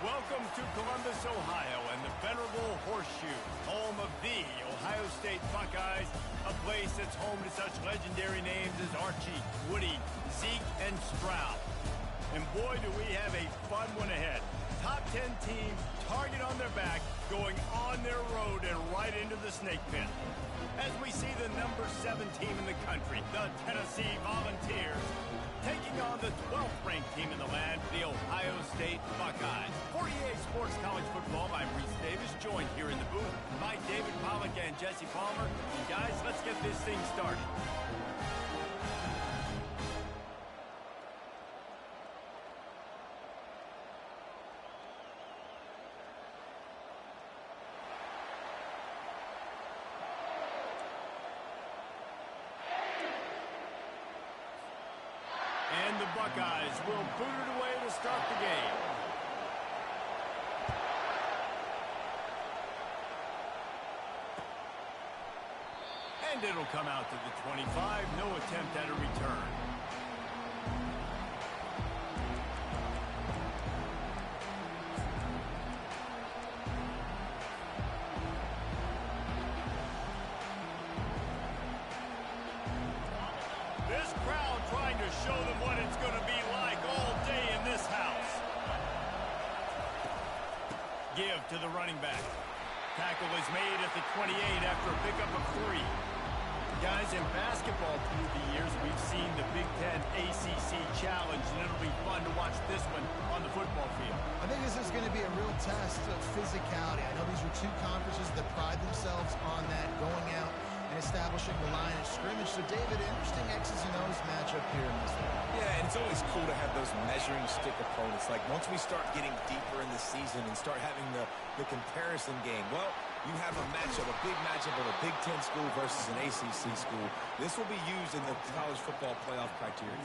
Welcome to Columbus, Ohio, and the venerable Horseshoe, home of the Ohio State Buckeyes, a place that's home to such legendary names as Archie, Woody, Zeke, and Stroud. And boy, do we have a fun one ahead. Top 10 team, target on their back, going on their road and right into the snake pit. As we see the number 7 team in the country, the Tennessee Volunteers, taking on the 12th ranked team in the land, the Ohio State Buckeyes. 48 Sports College Football, I'm Reese Davis, joined here in the booth by David Pollack and Jesse Palmer. And guys, let's get this thing started. And the Buckeyes will boot it away to start the game. And it'll come out to the 25. No attempt at a return. This crowd trying to show them what it's going to be like all day in this house. Give to the running back. Tackle is made at the 28 after a pickup of 3. Guys, in basketball through the years, we've seen the Big Ten ACC Challenge, and it'll be fun to watch this one on the football field. I think this is going to be a real test of physicality. I know these are two conferences that pride themselves on that, going out and establishing the line of scrimmage. So, David, interesting X's and O's matchup here in this one. Yeah, and it's always cool to have those measuring stick opponents. Like, once we start getting deeper in the season and start having the comparison game, well, you have a matchup, a big matchup of a Big Ten school versus an ACC school. This will be used in the college football playoff criteria.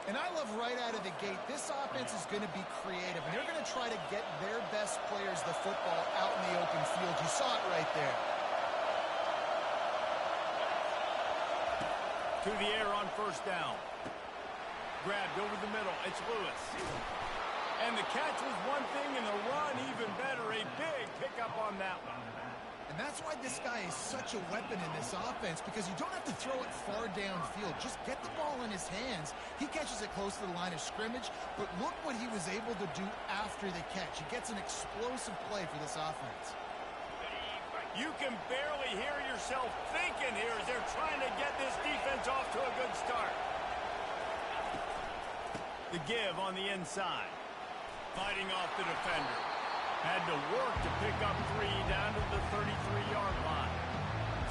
And I love right out of the gate, this offense is going to be creative, and they're going to try to get their best players the football out in the open field. You saw it right there. To the air on first down. Grabbed over the middle. It's Lewis. And the catch was one thing, and the run even better. A big pickup on that one. And that's why this guy is such a weapon in this offense, because you don't have to throw it far downfield. Just get the ball in his hands. He catches it close to the line of scrimmage, but look what he was able to do after the catch. He gets an explosive play for this offense. You can barely hear yourself thinking here as they're trying to get this defense off to a good start. The give on the inside. Fighting off the defender. Had to work to pick up 3 down to the 33-yard line.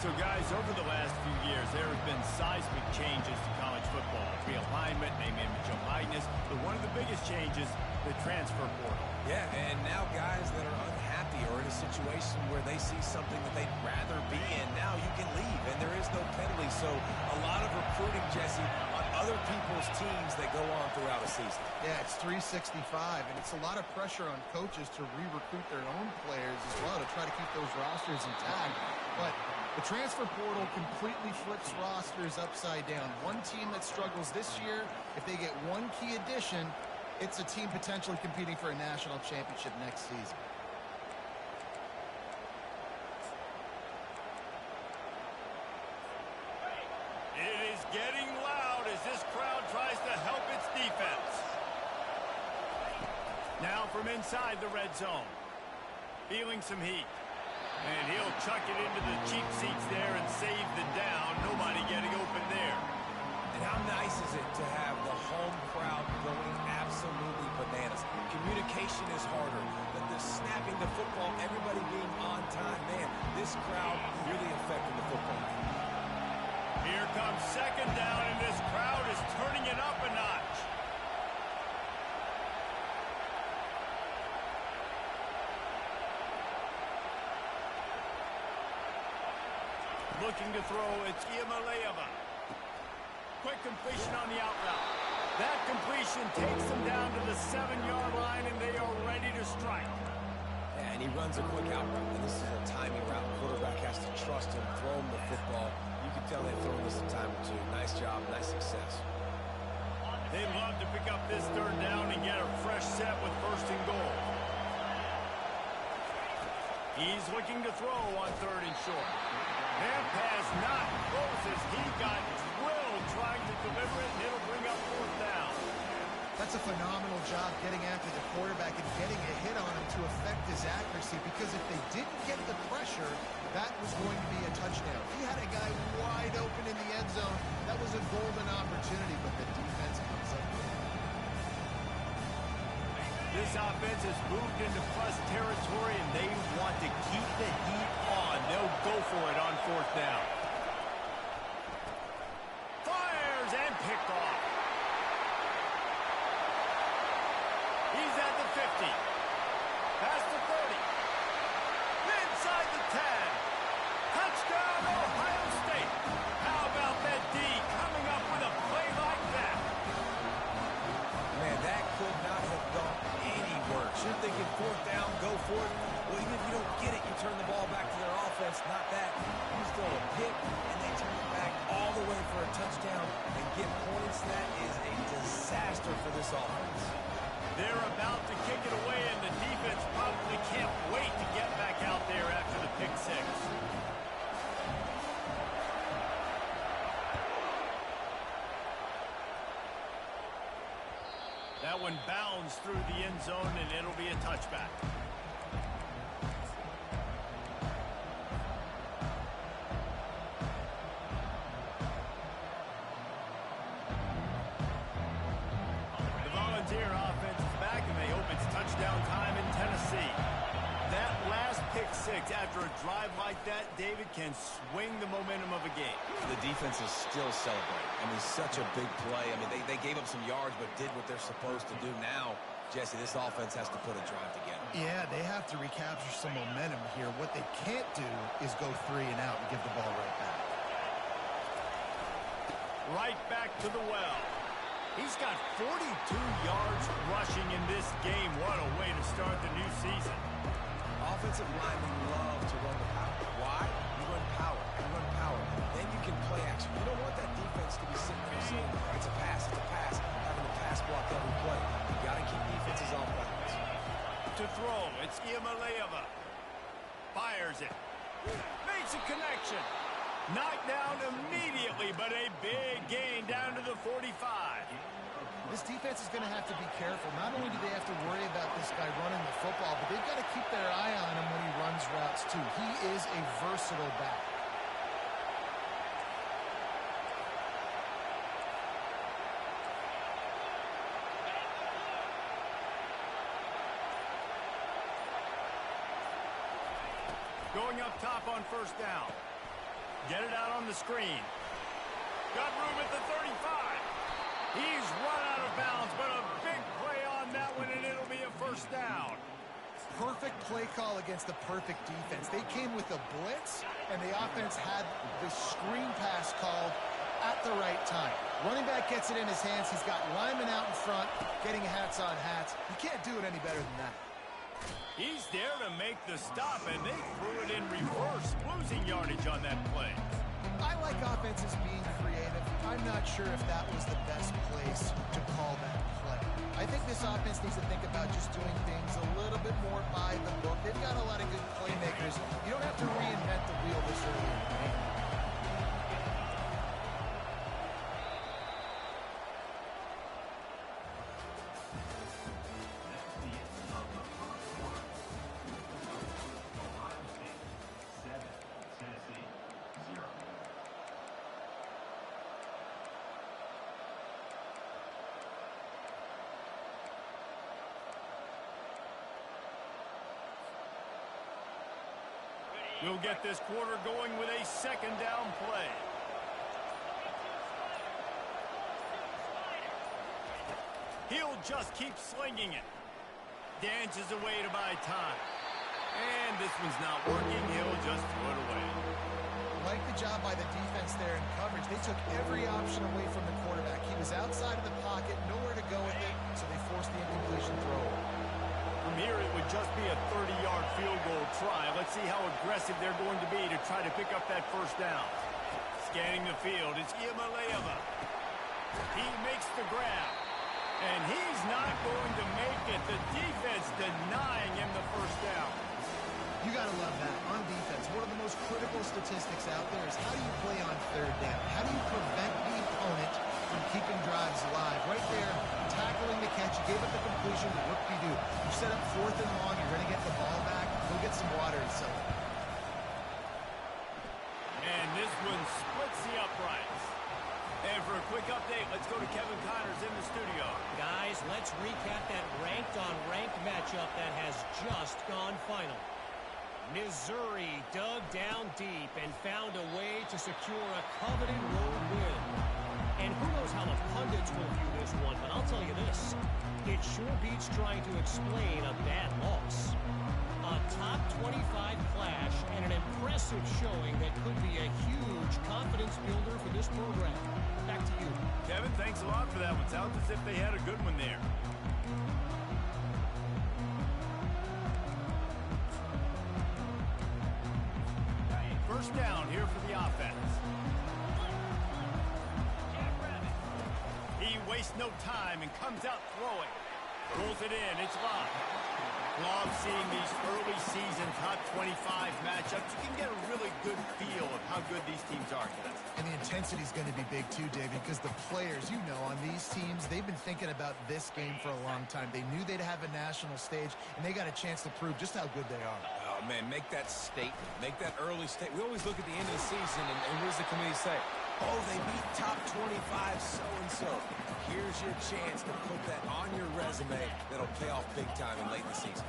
So, guys, over the last few years, there have been seismic changes to college football. Realignment, name, image, and likeness. But one of the biggest changes, the transfer portal. Yeah, and now guys that are unhappy or in a situation where they see something that they'd rather be in, now you can leave, and there is no penalty. So a lot of recruiting, Jesse, on other people's teams that go on throughout a season. Yeah, it's 365, and it's a lot of pressure on coaches to re-recruit their own players as well to try to keep those rosters intact. But the transfer portal completely flips rosters upside down. One team that struggles this year, if they get one key addition, it's a team potentially competing for a national championship next season. It is getting loud as this crowd tries to help its defense. Now from inside the red zone. Feeling some heat. And he'll chuck it into the cheap seats there and save the down. Nobody getting open there. And how nice is it to have the home crowd going absolutely bananas? Communication is harder, but the snapping the football, everybody being on time, man, this crowd really affecting the football. Here comes second down, and this crowd is turning it up a notch. Looking to throw, it's Iamaleava. Quick completion on the out route. That completion takes them down to the 7-yard line, and they are ready to strike. Yeah, and he runs a quick out route, and this is a timing route. Quarterback has to trust him, throw him the football. You can tell they've thrown this a time or two. Nice job, nice success. They'd love to pick up this third down and get a fresh set with first and goal. He's looking to throw on 3rd and short. That pass not close as he got drilled trying to deliver it, and it'll bring up 4th down. That's a phenomenal job getting after the quarterback and getting a hit on him to affect his accuracy, because if they didn't get the pressure, that was going to be a touchdown. He had a guy wide open in the end zone. That was a golden opportunity, but the defense comes up with it. This offense has moved into plus territory, and they want to keep the heat on. They'll go for it on 4th down. Fires and picked off. He's at the 50. Past the 30. Inside the 10. Touchdown, Ohio State. How about that D coming up with a play like that? Man, that could not have gone any worse. You're thinking 4th down, go for it. Well, even if you don't get it, you turn the ball back to their offense. Not that. You throw a pick, and they turn it back all the way for a touchdown and get points. That is a disaster for this offense. They're about to kick it away, and the defense probably can't wait to get back out there after the pick 6. That one bounds through the end zone, and it'll be a touchback. The Volunteer offense is back, and they hope it's touchdown time in Tennessee. That last pick 6 after a drive like that, David, can swing the momentum of a game. The defense is still celebrating. I mean, such a big play. I mean, they gave up some yards but did what they're supposed to do. Now, Jesse, this offense has to put a drive together. Yeah, they have to recapture some momentum here. What they can't do is go 3 and out and give the ball right back. Right back to the well. He's got 42 yards rushing in this game. What a way to start the new season. Offensive linemen love to run the power. Why? You run power. You run power. Then you can play action. You don't want that defense to be sitting there saying, it's a pass, having to pass block every play. You got to keep defenses off balance. To throw, it's Iamaleava. Fires it. Makes a connection. Knocked down immediately, but a big gain down to the 45. This defense is going to have to be careful. Not only do they have to worry about this guy running the football, but they've got to keep their eye on him when he runs routes, too. He is a versatile back. Going up top on 1st down. Get it out on the screen. Got room at the 35. He's run out of bounds, but a big play on that one, and it'll be a 1st down. Perfect play call against the perfect defense. They came with a blitz, and the offense had the screen pass called at the right time. Running back gets it in his hands. He's got linemen out in front, getting hats on hats. You can't do it any better than that. He's there to make the stop, and they threw it in reverse, losing yardage on that play. I like offenses being creative. I'm not sure if that was the best place to call that play. I think this offense needs to think about just doing things a little bit more by the book. They've got a lot of good playmakers. You don't have to reinvent the wheel this early in the game. We'll get this quarter going with a 2nd down play. He'll just keep slinging it. Dances away to buy time. And this one's not working. He'll just throw it away. Like the job by the defense there in coverage. They took every option away from the quarterback. He was outside of the pocket, nowhere to go with it, so they forced the incompletion throw. From here, it would just be a 30-yard field goal try. Let's see how aggressive they're going to be to try to pick up that 1st down. Scanning the field, it's Iamaleava. He makes the grab. And he's not going to make it. The defense denying him the 1st down. You got to love that. On defense, one of the most critical statistics out there is how do you play on third down? How do you prevent the opponent from keeping drives alive? Right there, tackling the catch. You gave up the completion. What do you do? You set up 4th and long. You're going to get the ball back. Go get some water and sell it. And this one splits the uprights. And for a quick update, let's go to Kevin Connors in the studio. Guys, let's recap that ranked-on-ranked matchup that has just gone final. Missouri dug down deep and found a way to secure a coveted road win. And who knows how the pundits will view this one, but I'll tell you this. It sure beats trying to explain a bad loss. A top 25 clash and an impressive showing that could be a huge confidence builder for this program. Back to you. Kevin, thanks a lot for that one. Sounds as if they had a good one there. First down here for the offense. He wastes no time and comes out throwing. Pulls it in. It's Love. Love seeing these early season top 25 matchups. You can get a really good feel of how good these teams are, guys. And the intensity is going to be big too, David, because the players, you know, on these teams, they've been thinking about this game for a long time. They knew they'd have a national stage, and they got a chance to prove just how good they are. Oh, man, make that statement. Make that early statement. We always look at the end of the season, and what does the committee say? Oh, they beat top 25 so-and-so. Here's your chance to put that on your resume that'll pay off big time in late in the season.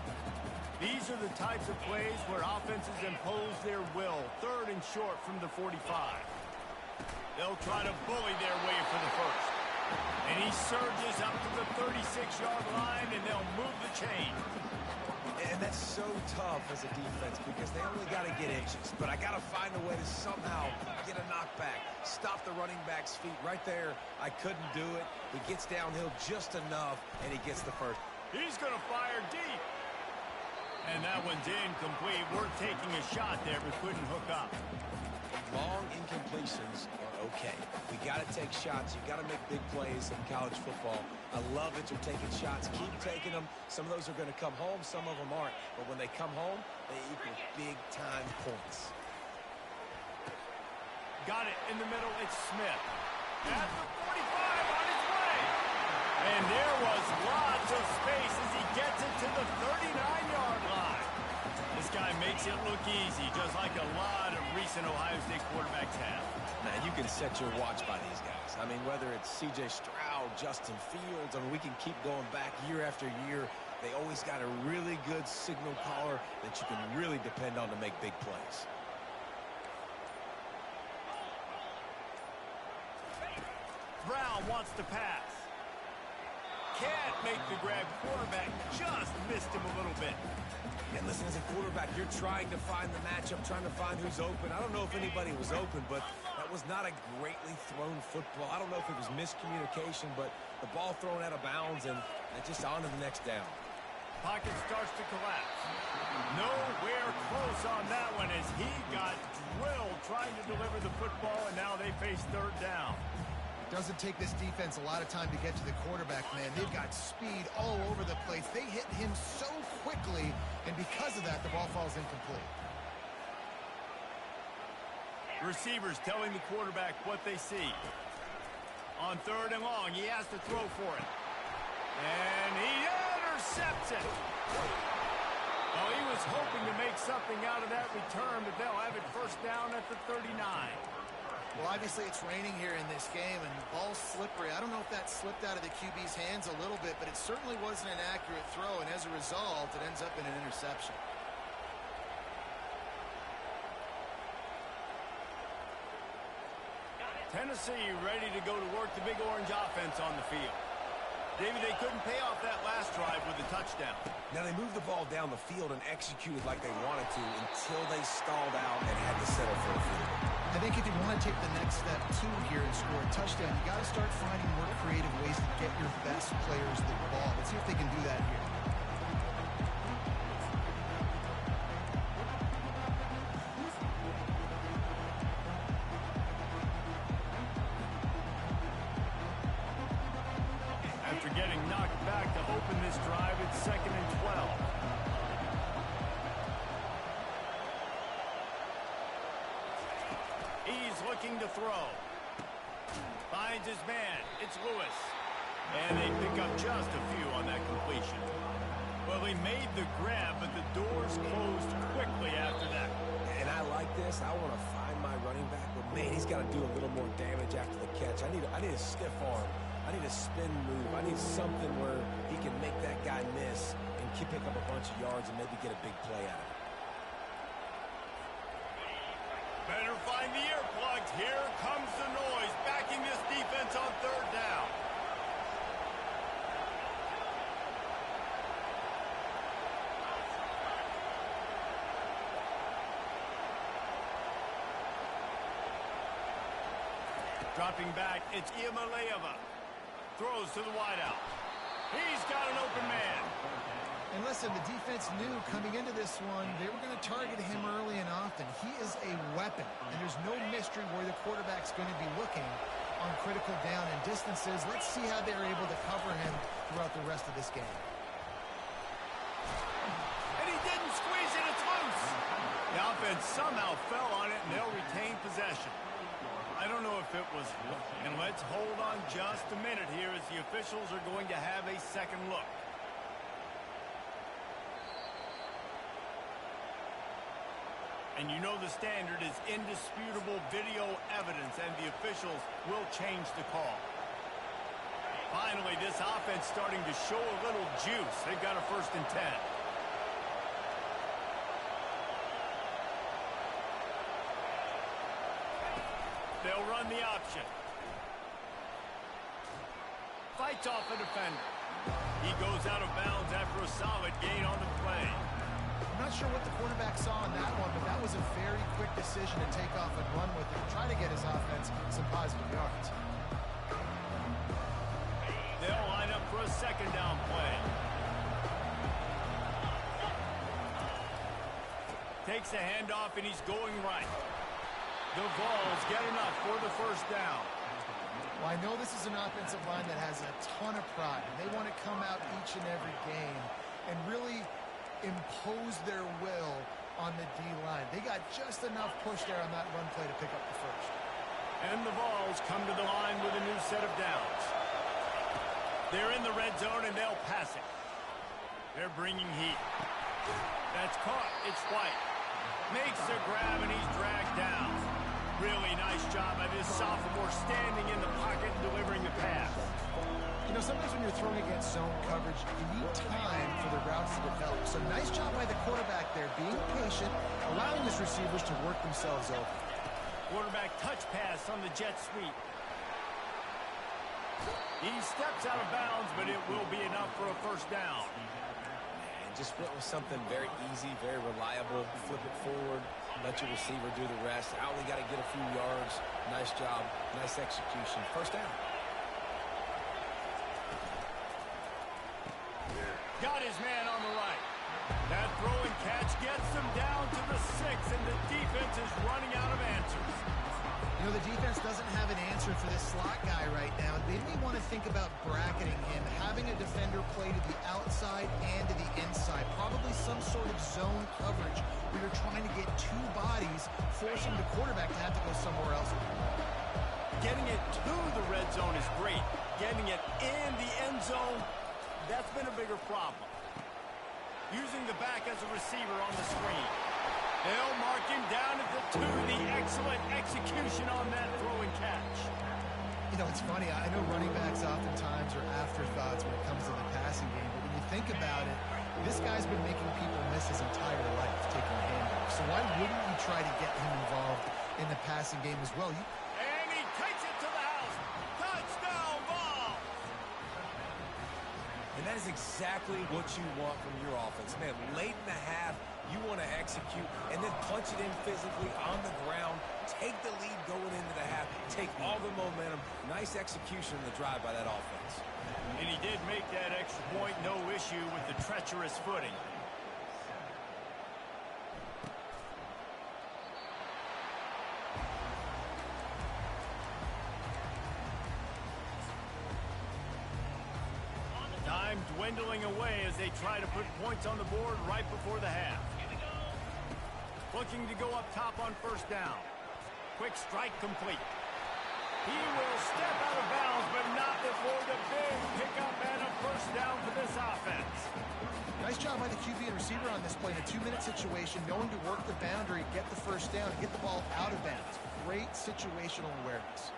These are the types of plays where offenses impose their will. 3rd and short from the 45. They'll try to bully their way for the first. And he surges up to the 36-yard line, and they'll move the chain. And that's so tough as a defense because they only got to get inches. But I got to find a way to somehow get a knockback, stop the running back's feet. Right there, I couldn't do it. He gets downhill just enough, and he gets the first. He's going to fire deep. And that one's incomplete. We're taking a shot there, but couldn't hook up. Long incompletions are okay. We got to take shots. You got to make big plays in college football. I love that you're taking shots. Keep taking them. Some of those are going to come home. Some of them aren't. But when they come home, they equal big-time points. Got it in the middle. It's Smith. At the 45 on his way. And there was lots of space as he gets it to the 39-yard line. This guy makes it look easy, just like a lot of recent Ohio State quarterbacks have. Man, you can set your watch by these guys. I mean, whether it's C.J. Stroud, Justin Fields, I mean, we can keep going back year after year. They always got a really good signal caller that you can really depend on to make big plays. Brown wants to pass. Can't make the grab. Quarterback just missed him a little bit. And listen, as a quarterback, you're trying to find the matchup, trying to find who's open. I don't know if anybody was open, but that was not a greatly thrown football. I don't know if it was miscommunication, but the ball thrown out of bounds and just on to the next down. Pocket starts to collapse. Nowhere close on that one as he got drilled trying to deliver the football, and now they face 3rd down. Doesn't take this defense a lot of time to get to the quarterback, man. They've got speed all over the place. They hit him so quickly, and because of that, the ball falls incomplete. Receivers telling the quarterback what they see. On 3rd and long, he has to throw for it. And he intercepts it. Well, he was hoping to make something out of that return, but they'll have it first down at the 39. Well, obviously it's raining here in this game, and the ball's slippery. I don't know if that slipped out of the QB's hands a little bit, but it certainly wasn't an accurate throw, and as a result, it ends up in an interception. Tennessee ready to go to work the Big Orange offense on the field. David, they couldn't pay off that last drive with a touchdown. Now, they moved the ball down the field and executed like they wanted to until they stalled out and had to settle for a field goal. I think if you want to take the next step, too, here and score a touchdown, you got to start finding more creative ways to get your best players the ball. Let's see if they can do that here. After getting knocked back to open this drive, it's 2nd and 12. He's looking to throw. Finds his man. It's Lewis. And they pick up just a few on that completion. Well, he made the grab, but the doors closed quickly after that. And I like this. I want to find my running back, but man, he's got to do a little more damage after the catch. I need a stiff arm. I need a spin move. I need something where he can make that guy miss and pick up a bunch of yards and maybe get a big play out of it. Better find the earplugs. Here comes the noise, backing this defense on third down. Dropping back, it's Iamaleava. Throws to the wideout. He's got an open man. And listen, the defense knew coming into this one, they were going to target him early and often. He is a weapon, and there's no mystery where the quarterback's going to be looking on critical down and distances. Let's see how they're able to cover him throughout the rest of this game. And he didn't squeeze it, it's loose. The offense somehow fell on it, and they'll retain possession. I don't know if it was, and let's hold on just a minute here as the officials are going to have a second look. And you know the standard is indisputable video evidence, and the officials will change the call. Finally, this offense starting to show a little juice. They've got a 1st and 10. They'll run the option. Fights off a defender. He goes out of bounds after a solid gain on the play. I'm not sure what the quarterback saw in that one, but that was a very quick decision to take off and run with it, try to get his offense some positive yards. They'll line up for a 2nd down play. Takes a handoff, and he's going right. The Vols get enough for the 1st down. Well, I know this is an offensive line that has a ton of pride. They want to come out each and every game and really impose their will on the D-line. They got just enough push there on that run play to pick up the 1st. And the Vols come to the line with a new set of downs. They're in the red zone, and they'll pass it. They're bringing heat. That's caught. It's White. Makes a grab, and he's dragged down. Really nice job by this sophomore standing in the pocket and delivering the pass. You know, sometimes when you're throwing against zone coverage, you need time for the routes to develop. So nice job by the quarterback there, being patient, allowing his receivers to work themselves over. Quarterback touch pass on the jet sweep. He steps out of bounds, but it will be enough for a 1st down. And just went with something very easy, very reliable. Flip it forward, let your receiver do the rest. I only got to get a few yards. Nice job, nice execution. 1st down. Got his man on the right. That throw and catch gets them down to the 6, and the defense is running out of answers. You know, the defense doesn't have an answer for this slot guy right now. They may want to think about bracketing him, having a defender play to the outside and to the inside. Probably some sort of zone coverage where you're trying to get 2 bodies, forcing the quarterback to have to go somewhere else. Getting it to the red zone is great. Getting it in the end zone, that's been a bigger problem. Using the back as a receiver on the screen. They'll mark him down at the 2. The excellent execution on that throw and catch. You know, it's funny. I know running backs oftentimes are afterthoughts when it comes to the passing game, but when you think about it, this guy's been making people miss his entire life taking handoffs. So why wouldn't you try to get him involved in the passing game as well? And he takes it to the house. Touchdown ball. And that is exactly what you want from your offense. Man, late in the half, you want to execute and then punch it in physically on the ground. Take the lead going into the half. Take all the momentum. Nice execution in the drive by that offense. And he did make that extra point, no issue with the treacherous footing. Time dwindling away as they try to put points on the board right before the half. Looking to go up top on 1st down. Quick strike complete. He will step out of bounds, but not before the big pickup and a first down for this offense. Nice job by the QB and receiver on this play in a 2-minute situation, knowing to work the boundary, get the first down, and get the ball out of bounds. Great situational awareness.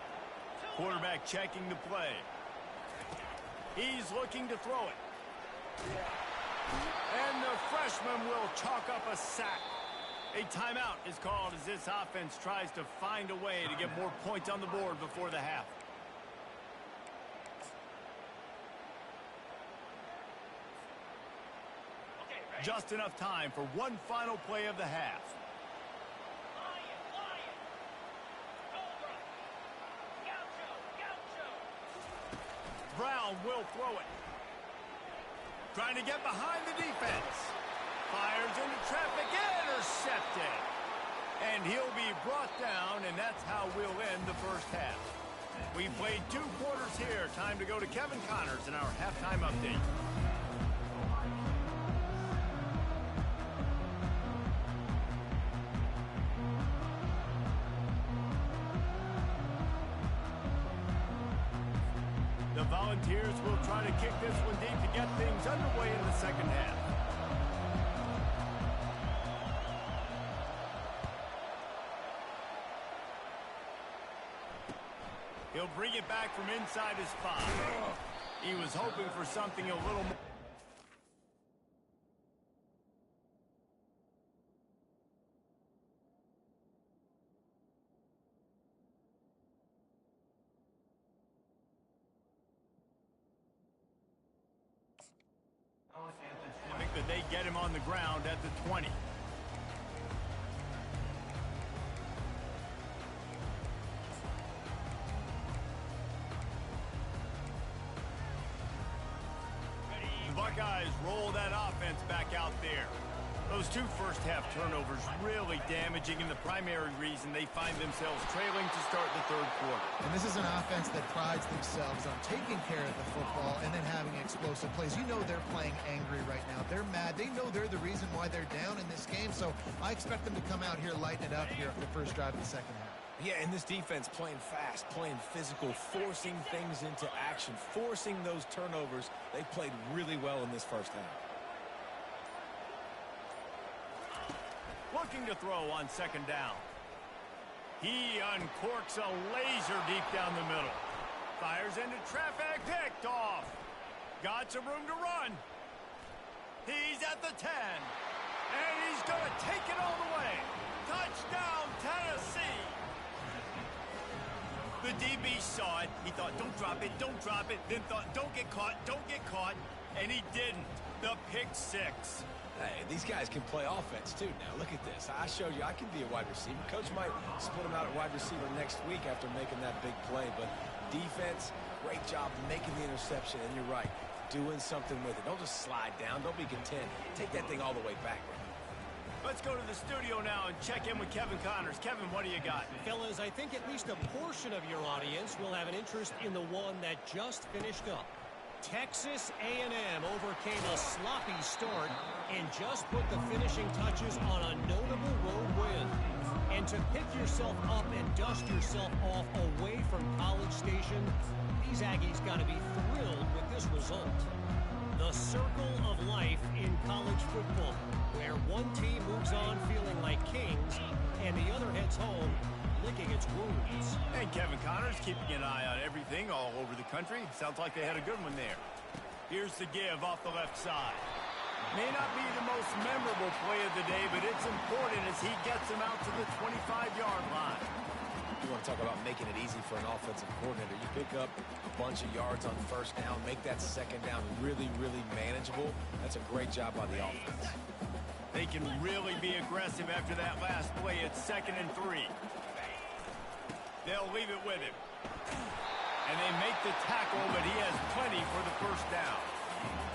Quarterback checking the play. He's looking to throw it. And the freshman will chalk up a sack. A timeout is called as this offense tries to find a way to get more points on the board before the half. Just enough time for one final play of the half. Brown will throw it. Trying to get behind the defense. Fires into traffic, intercepted. And he'll be brought down, and that's how we'll end the first half. We played 2 quarters here. Time to go to Kevin Connors in our halftime update. The Volunteers will try to kick this one deep to get things underway in the second half. He'll bring it back from inside his 5. He was hoping for something a little more. I think that they get him on the ground at the 20. The Buckeyes roll that offense back out there. Those 2 first-half turnovers really damaging, and the primary reason they find themselves trailing to start the third quarter. And this is an offense that prides themselves on taking care of the football and then having explosive plays. You know they're playing angry right now. They're mad. They know they're the reason why they're down in this game, so I expect them to come out here, lighten it up here for the first drive of the second half. Yeah, and this defense playing fast, playing physical, forcing things into action, forcing those turnovers. They played really well in this first half. Looking to throw on second down. He uncorks a laser deep down the middle. Fires into traffic, picked off. Got some room to run. He's at the 10. And he's going to take it all the way. Touchdown, Tennessee. The DB saw it. He thought, don't drop it, don't drop it. Then thought, don't get caught, don't get caught. And he didn't. The pick 6. Hey, these guys can play offense, too. Now, look at this. I showed you I can be a wide receiver. Coach might split him out at wide receiver next week after making that big play. But defense, great job making the interception. And you're right, doing something with it. Don't just slide down. Don't be content. Take that thing all the way back. Let's go to the studio now and check in with Kevin Connors. Kevin, what do you got? Fellas, I think at least a portion of your audience will have an interest in the one that just finished up. Texas A&M overcame a sloppy start and just put the finishing touches on a notable road win. And to pick yourself up and dust yourself off away from College Station, these Aggies got to be thrilled with this result. The circle of life in college football, where one team moves on feeling like kings and the other heads home licking its wounds. And Kevin Connors keeping an eye on everything all over the country. Sounds like they had a good one there. Here's the give off the left side. May not be the most memorable play of the day, but it's important as he gets him out to the 25-yard line. You want to talk about making it easy for an offensive coordinator. You pick up a bunch of yards on first down, make that second down really, really manageable. That's a great job by the offense. They can really be aggressive after that last play. It's 2nd and 3. They'll leave it with him. And they make the tackle, but he has plenty for the first down.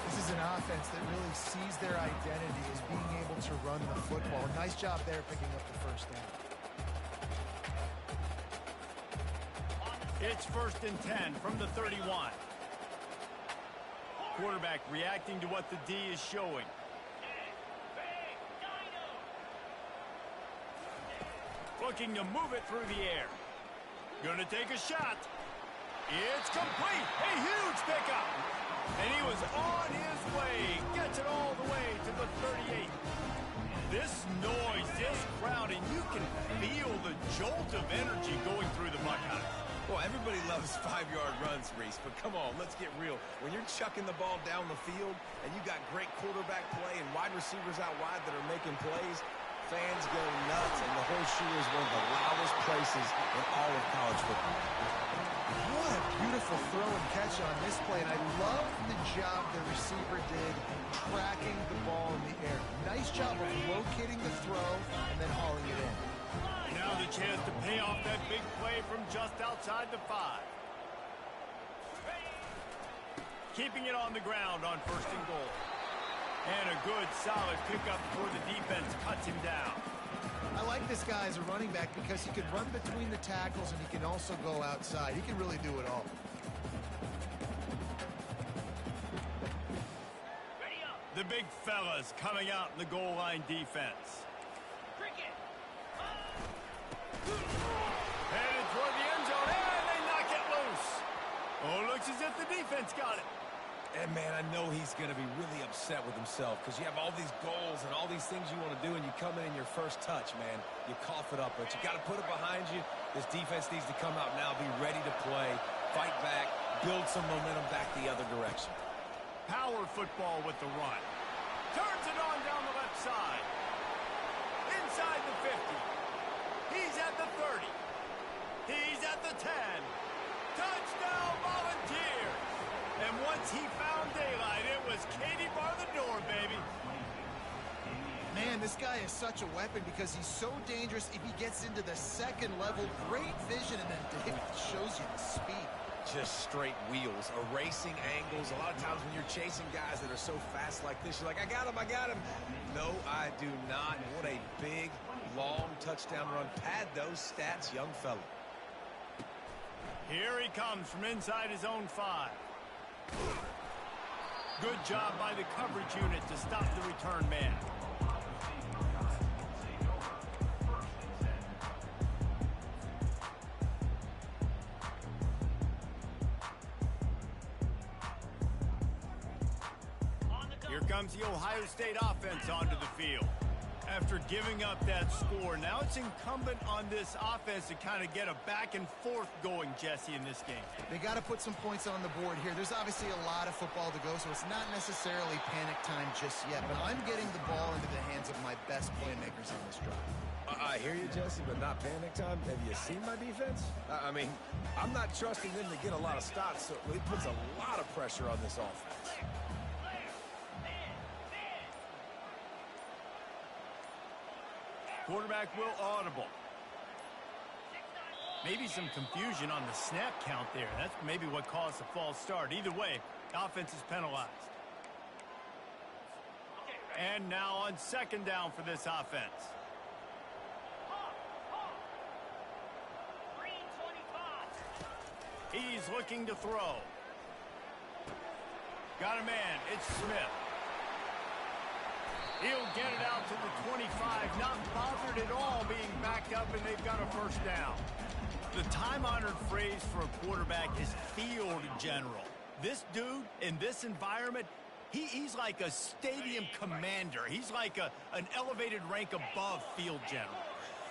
This is an offense that really sees their identity as being able to run the football. Nice job there picking up the first down. It's 1st and 10 from the 31. Quarterback reacting to what the D is showing. looking to move it through the air. Gonna take a shot. It's complete. A huge pickup. And he was on his way. Gets it all the way to the 38. This noise, this crowd, and you can feel the jolt of energy going through the Buckeyes. Well, everybody loves 5-yard runs, Reese, but come on, let's get real. When you're chucking the ball down the field and you got great quarterback play and wide receivers out wide that are making plays, fans go nuts, and the Horseshoe is one of the loudest places in all of college football. What a beautiful throw and catch on this play, and I love the job the receiver did tracking the ball in the air. Nice job of locating the throw and then hauling it in. Now the chance to pay off that big play from just outside the 5. Keeping it on the ground on 1st and goal. And a good, solid pickup before the defense cuts him down. I like this guy as a running back because he can run between the tackles and he can also go outside. He can really do it all. The big fellas coming out in the goal line defense. Headed toward the end zone, and they knock it loose. Oh, looks as if the defense got it. And, man, I know he's going to be really upset with himself because you have all these goals and all these things you want to do, and you come in your first touch, man. You cough it up, but you got to put it behind you. This defense needs to come out now, be ready to play, fight back, build some momentum back the other direction. Power football with the run. Turns it on down the left side. Inside the 50. He's at the 30. He's at the 10. Touchdown Volunteers. And once he found daylight, it was Katie bar the door, baby. Man, this guy is such a weapon because he's so dangerous if he gets into the second level. Great vision, and then David shows you the speed. Just straight wheels, erasing angles. A lot of times when you're chasing guys that are so fast like this, you're like, I got him. No, I do not. What a big, long touchdown run. Pad those stats, young fella. Here he comes from inside his own 5. Good job by the coverage unit to stop the return man. Here comes the Ohio State offense onto the field. After giving up that score, now it's incumbent on this offense to kind of get a back and forth going, Jesse, in this game. They got to put some points on the board here. There's obviously a lot of football to go, so it's not necessarily panic time just yet, but I'm getting the ball into the hands of my best playmakers on this drive. I hear you, Jesse, but not panic time. Have you seen my defense? I mean, I'm not trusting them to get a lot of stops, so it puts a lot of pressure on this offense. Quarterback will audible. Maybe some confusion on the snap count there. That's maybe what caused the false start. Either way, offense is penalized. And now on 2nd down for this offense. He's looking to throw. Got a man. It's Smith. He'll get it out to the 25, not bothered at all being backed up, and they've got a 1st down. The time-honored phrase for a quarterback is field general. This dude, in this environment, he's like a stadium commander. He's like an elevated rank above field general.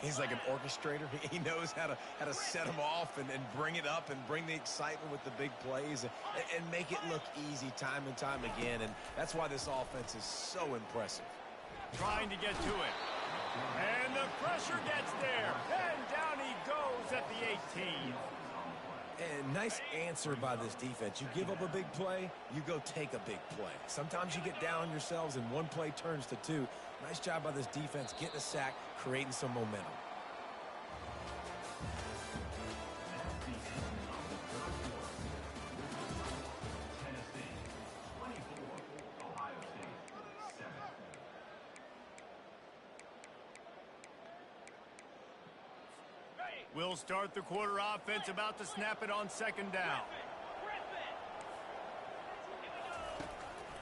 He's like an orchestrator. He knows how to set them off and bring it up and bring the excitement with the big plays and make it look easy time and time again. And that's why this offense is so impressive. Trying to get to it. And the pressure gets there. And down he goes at the 18. And nice answer by this defense. You give up a big play, you go take a big play. Sometimes you get down on yourselves and one play turns to 2. Nice job by this defense getting a sack, creating some momentum. We'll start the quarter offense, about to snap it on 2nd down.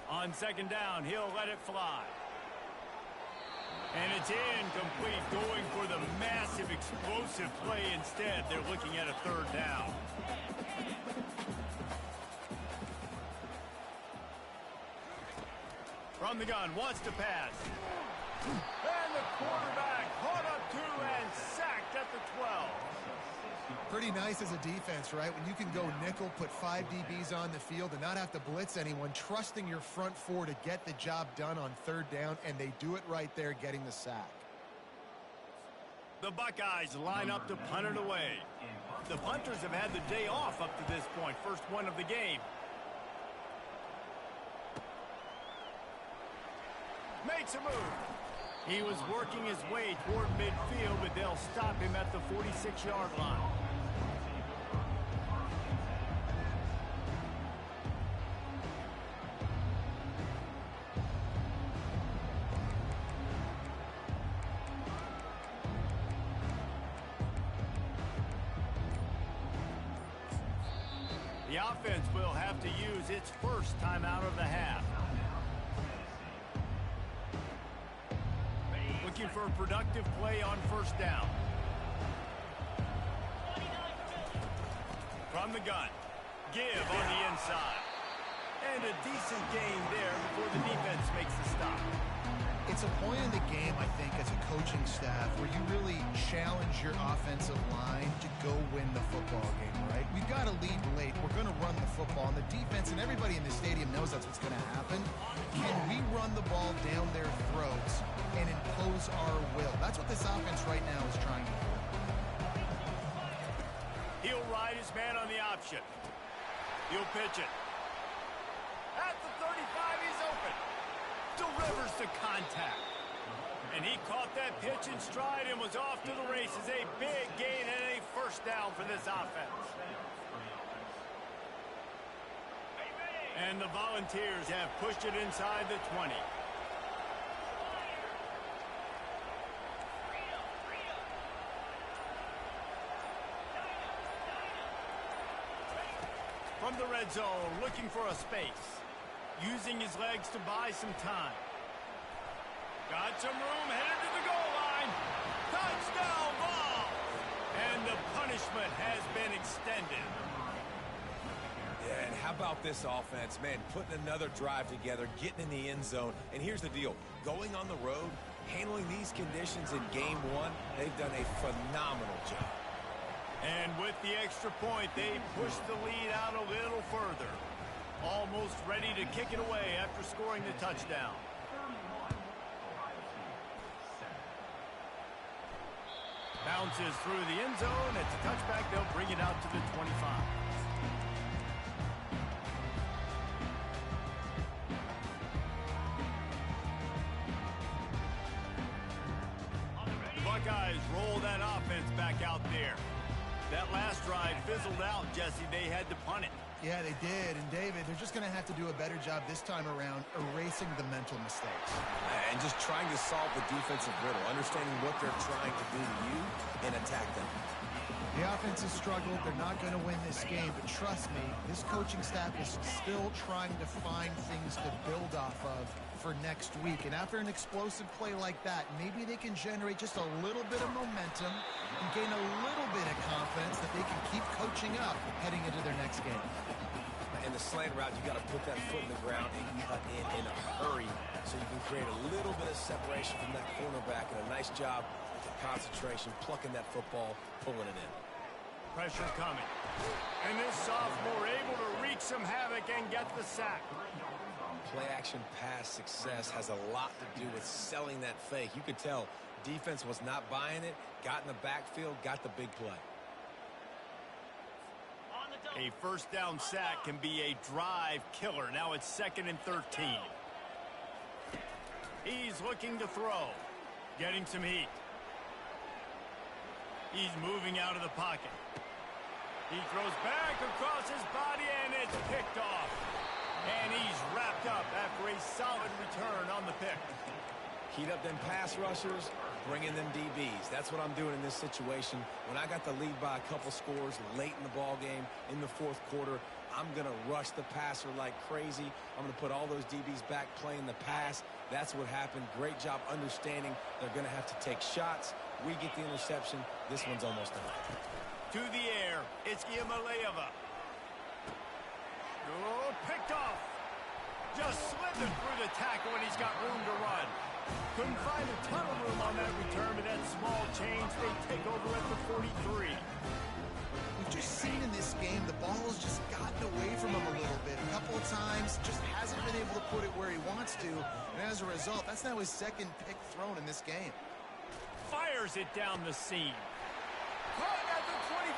On 2nd down, he'll let it fly. And it's incomplete, going for the massive explosive play instead. They're looking at a third down. From the gun, wants to pass. And the quarterback caught up to and sacked at the 12. Pretty nice as a defense, right? When you can go nickel, put 5 DBs on the field and not have to blitz anyone, trusting your front four to get the job done on third down, and they do it right there, getting the sack. The Buckeyes line up to punt it away. The punters have had the day off up to this point, first one of the game. Makes a move. He was working his way toward midfield, but they'll stop him at the 46-yard line. The offense will have to use its first timeout of the half. Looking for a productive play on first down. From the gun. Give on the inside. And a decent gain there before the defense makes the stop. It's a point in the game, I think, as a coaching staff where you really challenge your offensive line to go win the football game, right? We've got to lead late. We're going to run the football. And the defense and everybody in the stadium knows that's what's going to happen. Can we run the ball down their throats and impose our will? That's what this offense right now is trying to do. He'll ride his man on the option. He'll pitch it. At the 35, he's open. Delivers the contact. And he caught that pitch in stride and was off to the races. A big gain and a first down for this offense. And the Volunteers have pushed it inside the 20. From the red zone, looking for a space. Using his legs to buy some time. Got some room, headed to the goal line. Touchdown ball! And the punishment has been extended. Yeah, and how about this offense? Man, putting another drive together, getting in the end zone. And here's the deal. Going on the road, handling these conditions in game one, they've done a phenomenal job. And with the extra point, they pushed the lead out a little further. Almost ready to kick it away after scoring the touchdown. Bounces through the end zone. It's a touchback. They'll bring it out to the 25. Buckeyes roll that offense back out there. That last drive fizzled out, Jesse. They had to punt it. Yeah, they did. And, David, they're just going to have to do a better job this time around erasing the mental mistakes. And just trying to solve the defensive riddle, understanding what they're trying to do to you and attack them. The offense has struggled. They're not going to win this game. But trust me, this coaching staff is still trying to find things to build off of for next week. And after an explosive play like that, maybe they can generate just a little bit of momentum and gain a little bit of confidence that they can keep coaching up heading into their next game. In the slant route, you got to put that foot in the ground and cut in a hurry so you can create a little bit of separation from that cornerback, and a nice job with the concentration, plucking that football, pulling it in. Pressure coming. And this sophomore able to wreak some havoc and get the sack. Play-action pass success has a lot to do with selling that fake. You could tell defense was not buying it, got in the backfield, got the big play. A first down sack can be a drive killer. Now it's 2nd and 13. He's looking to throw. Getting some heat. He's moving out of the pocket. He throws back across his body, and it's picked off. And he's wrapped up after a solid return on the pick. Heat up them pass rushers, bring in them DBs. That's what I'm doing in this situation. When I got the lead by a couple scores late in the ball game, in the fourth quarter, I'm going to rush the passer like crazy. I'm going to put all those DBs back playing the pass. That's what happened. Great job understanding they're going to have to take shots. We get the interception. This one's almost done. To the air, it's Iamaleava. Oh, picked off. Just slithered through the tackle when he's got room to run. Couldn't find a ton of room on that return, but that small change, they take over at the 43. We've just seen in this game, the ball has just gotten away from him a little bit. A couple of times, just hasn't been able to put it where he wants to. And as a result, that's now his second pick thrown in this game. Fires it down the seam. Caught at the 25.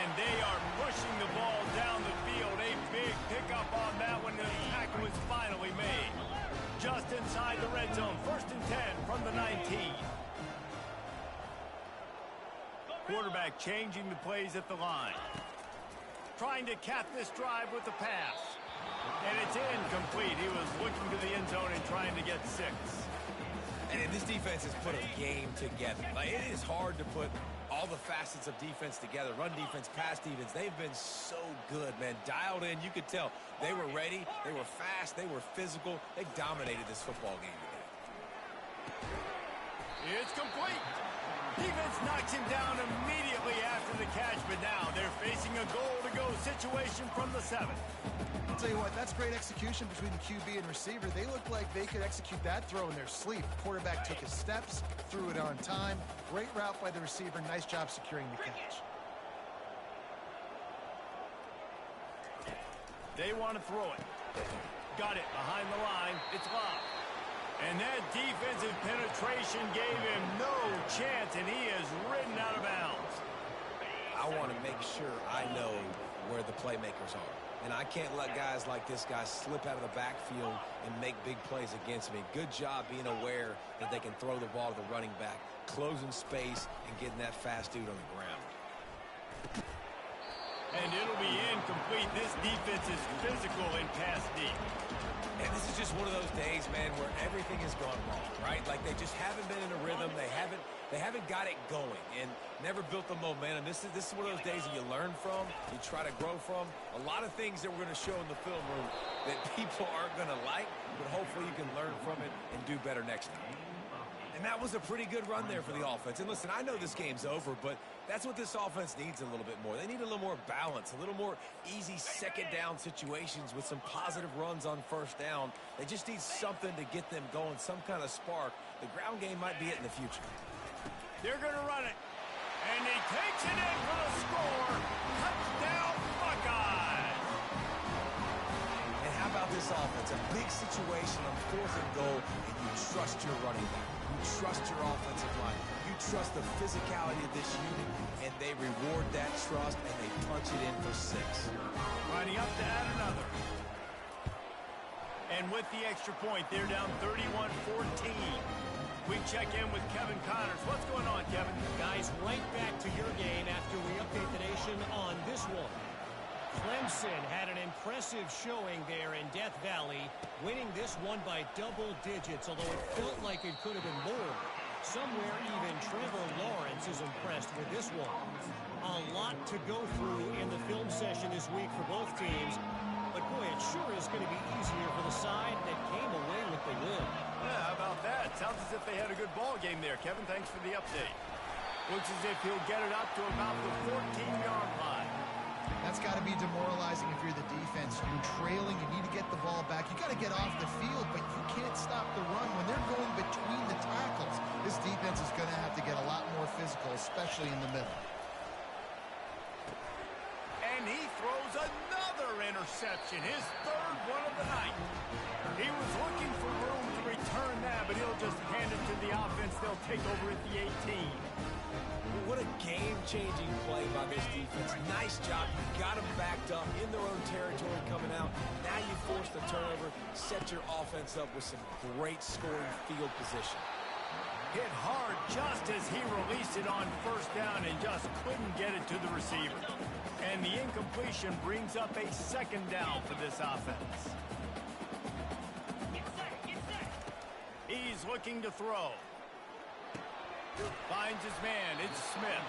And they are pushing the ball down the field. A big pickup on that when the tackle was finally made. Just inside the red zone. 1st and 10 from the 19. Quarterback changing the plays at the line. Trying to cap this drive with the pass. And it's incomplete. He was looking to the end zone and trying to get 6. And this defense has put a game together. Like, it is hard to put all the facets of defense together. Run defense, pass defense. They've been so good, man. Dialed in. You could tell they were ready. They were fast. They were physical. They dominated this football game today. It's complete. Defense knocks him down immediately after the catch, but now they're facing a goal-to-go situation from the 7. I'll tell you what, that's great execution between the QB and receiver. They look like they could execute that throw in their sleep. Quarterback took his steps, threw it on time. Great route by the receiver. Nice job securing the catch. They want to throw it. Got it behind the line. It's locked. And that defensive penetration gave him no chance, and he is ridden out of bounds. I want to make sure I know where the playmakers are. And I can't let guys like this guy slip out of the backfield and make big plays against me. Good job being aware that they can throw the ball to the running back, closing space, and getting that fast dude on the ground. And it'll be incomplete. This defense is physical and pass deep. And this is just one of those days, man, where everything has gone wrong, right? Like they just haven't been in a rhythm. They haven't got it going and never built the momentum. This is one of those days that you learn from, you try to grow from. A lot of things that we're going to show in the film room that people aren't going to like, but hopefully you can learn from it and do better next time. And that was a pretty good run there for the offense. And listen, I know this game's over, but that's what this offense needs a little bit more. They need a little more balance, a little more easy second down situations with some positive runs on first down. They just need something to get them going, some kind of spark. The ground game might be it in the future. They're going to run it. And he takes it in for the score. Touchdown, Buckeyes. And how about this offense? A big situation on 4th and goal, and you trust your running back. You trust your offensive line. You trust the physicality of this unit, and they reward that trust, and they punch it in for 6. Lining up to add another. And with the extra point, they're down 31-14. We check in with Kevin Connors. What's going on, Kevin? Guys, right back to your game after we update the nation on this one. Clemson had an impressive showing there in Death Valley, winning this one by double digits, although it felt like it could have been more. Somewhere even Trevor Lawrence is impressed with this one. A lot to go through in the film session this week for both teams, but boy, it sure is going to be easier for the side that came away with the win. Yeah, how about that? Sounds as if they had a good ball game there, Kevin. Thanks for the update. Looks as if he'll get it up to about the 14-yard line. That's got to be demoralizing if you're the defense. You're trailing. You need to get the ball back. You got to get off the field, but you can't stop the run. When they're going between the tackles, this defense is going to have to get a lot more physical, especially in the middle. And he throws another interception, his 3rd one of the night. He was looking for room to return that, but he'll just hand it to the offense. They'll take over at the 18. What a game-changing play by this defense. Nice job. You got them backed up in their own territory coming out. Now you force the turnover, set your offense up with some great scoring field position. Hit hard just as he released it on 1st down and just couldn't get it to the receiver. And the incompletion brings up a 2nd down for this offense. He's looking to throw. Finds his man. It's Smith.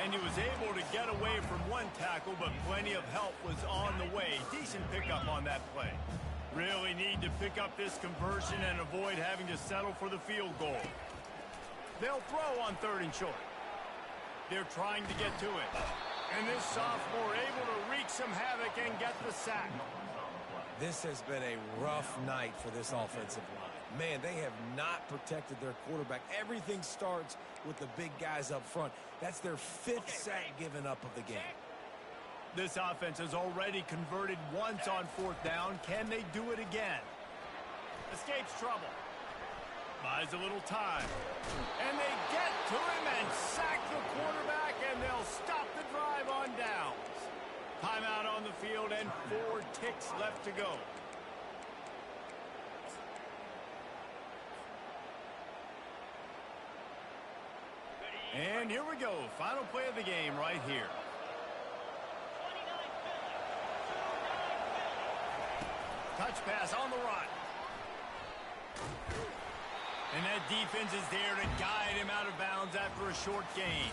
And he was able to get away from one tackle, but plenty of help was on the way. Decent pickup on that play. Really need to pick up this conversion and avoid having to settle for the field goal. They'll throw on 3rd and short. They're trying to get to it. And this sophomore able to wreak some havoc and get the sack. This has been a rough night for this offensive line. Man, they have not protected their quarterback. Everything starts with the big guys up front. That's their 5th sack given up of the game. This offense has already converted once on 4th down. Can they do it again? Escapes trouble. Buys a little time. And they get to him and sack the quarterback, and they'll stop the drive on downs. Timeout on the field and 4 ticks left to go. And here we go. Final play of the game right here. Touch pass on the run. And that defense is there to guide him out of bounds after a short gain.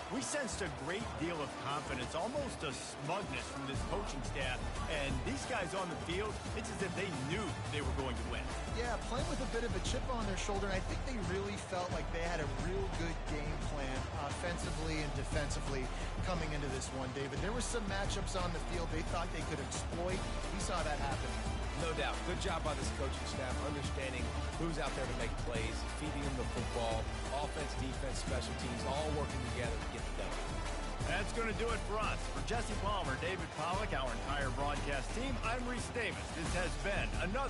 We sensed a great deal of confidence, almost a smugness from this coaching staff. And these guys on the field, it's as if they knew they were going to win. Yeah, playing with a bit of a chip on their shoulder. And I think they really felt like they had a real good game plan offensively and defensively coming into this one, David. There were some matchups on the field they thought they could exploit. We saw that happen. No doubt. Good job by this coaching staff, understanding who's out there to make plays, feeding them the football, offense, defense, special teams, all working together to get it done. That's going to do it for us. For Jesse Palmer, David Pollack, our entire broadcast team, I'm Reese Davis. This has been another